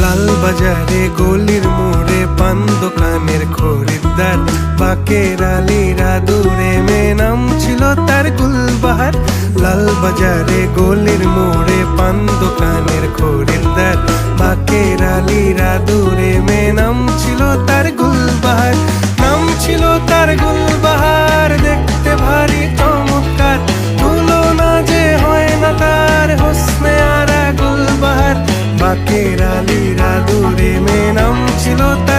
লাল বাজারে গলির মোড়ে পান দোকানের খরিদ্দার, বাকের আলীরা দূরে মেয়ে নাম ছিল তার গুলবাহার। লাল বাজারে গলির মোড়ে পান দোকানের খরিদ্দার, বাকের আলীরা দূরে মেয়ে নাম ছিল তার গুলবাহার। নাম ছিল তার গুলবাহার, দেখতে ভারী চমৎকার, তুলনা যে হয় না তার হোসনে আরা গুলবাহার। বাকের আলীরা দূরে মেয়ে নাম ছিল তার